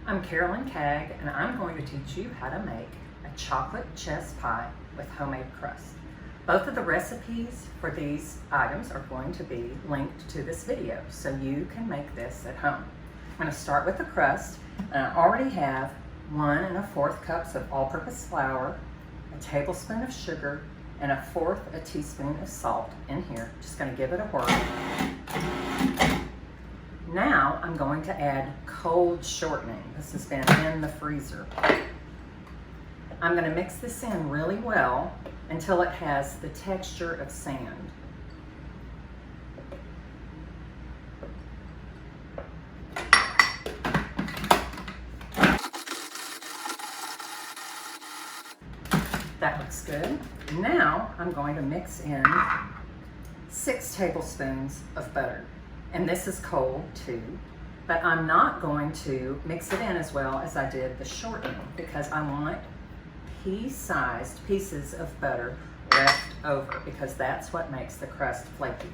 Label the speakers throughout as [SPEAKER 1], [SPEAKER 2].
[SPEAKER 1] I'm Caig, and I'm going to teach you how to make a chocolate chess pie with homemade crust. Both of the recipes for these items are going to be linked to this video, so you can make this at home. I'm going to start with the crust, and I already have 1 1/4 cups of all-purpose flour, a tablespoon of sugar, and 1/4 teaspoon of salt in here. Just going to give it a whirl. Now I'm going to add cold shortening. This has been in the freezer. I'm going to mix this in really well until it has the texture of sand. That looks good. Now I'm going to mix in 6 tablespoons of butter. And this is cold too, but I'm not going to mix it in as well as I did the shortening because I want pea-sized pieces of butter left over because that's what makes the crust flaky.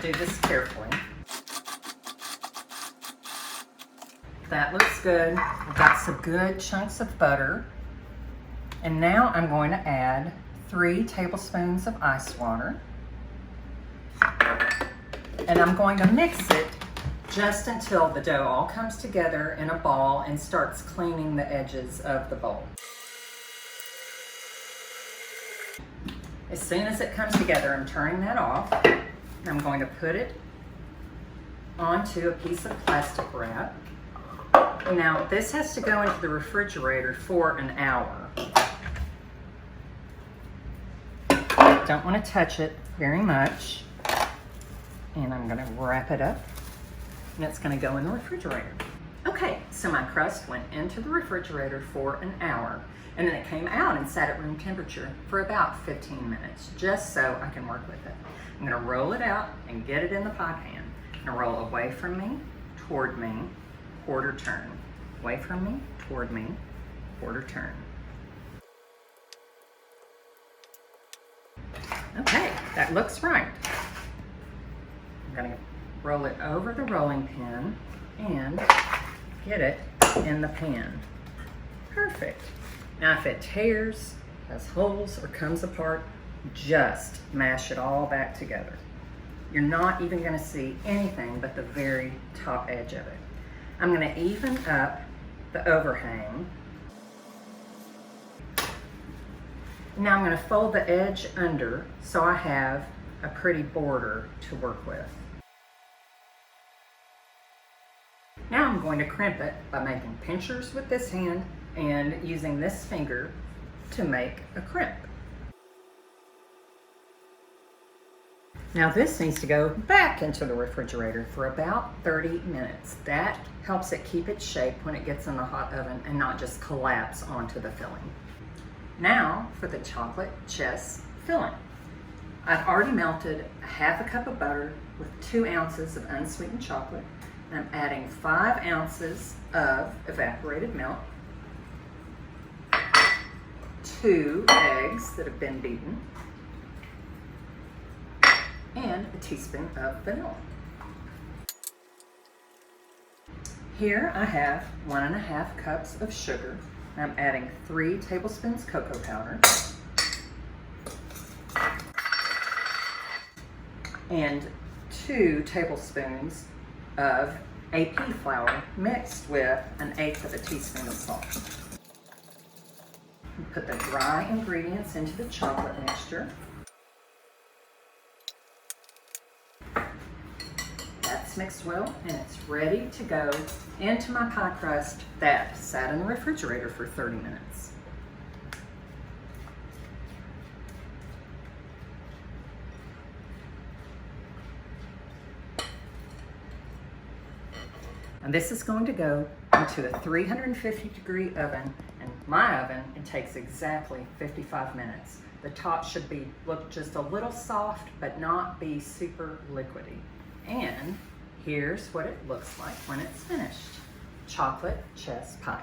[SPEAKER 1] Do this carefully. That looks good. I've got some good chunks of butter. And now I'm going to add 3 tablespoons of ice water. And I'm going to mix it just until the dough all comes together in a ball and starts cleaning the edges of the bowl. As soon as it comes together, I'm turning that off. I'm going to put it onto a piece of plastic wrap. Now, this has to go into the refrigerator for an hour. Don't want to touch it very much. And I'm going to wrap it up, and it's going to go in the refrigerator. Okay, so my crust went into the refrigerator for an hour, and then it came out and sat at room temperature for about 15 minutes, just so I can work with it. I'm going to roll it out and get it in the pie pan. I'm going to roll away from me, toward me, quarter turn. Away from me, toward me, quarter turn. Okay, that looks right. I'm going to roll it over the rolling pin and get it in the pan. Perfect. Now if it tears, has holes, or comes apart, just mash it all back together. You're not even going to see anything but the very top edge of it. I'm going to even up the overhang. Now I'm going to fold the edge under so I have a pretty border to work with. Now I'm going to crimp it by making pinchers with this hand and using this finger to make a crimp. Now this needs to go back into the refrigerator for about 30 minutes. That helps it keep its shape when it gets in the hot oven and not just collapse onto the filling. Now for the chocolate chess filling. I've already melted 1/2 cup of butter with 2 ounces of unsweetened chocolate. And I'm adding 5 ounces of evaporated milk, 2 eggs that have been beaten, and a teaspoon of vanilla. Here I have 1 1/2 cups of sugar. I'm adding 3 tablespoons cocoa powder and 2 tablespoons of AP flour mixed with 1/8 teaspoon of salt. Put the dry ingredients into the chocolate mixture. That's mixed well, and it's ready to go into my pie crust that sat in the refrigerator for 30 minutes. And this is going to go into a 350-degree oven. In my oven, it takes exactly 55 minutes. The top should look just a little soft, but not be super liquidy. And here's what it looks like when it's finished. Chocolate chess pie.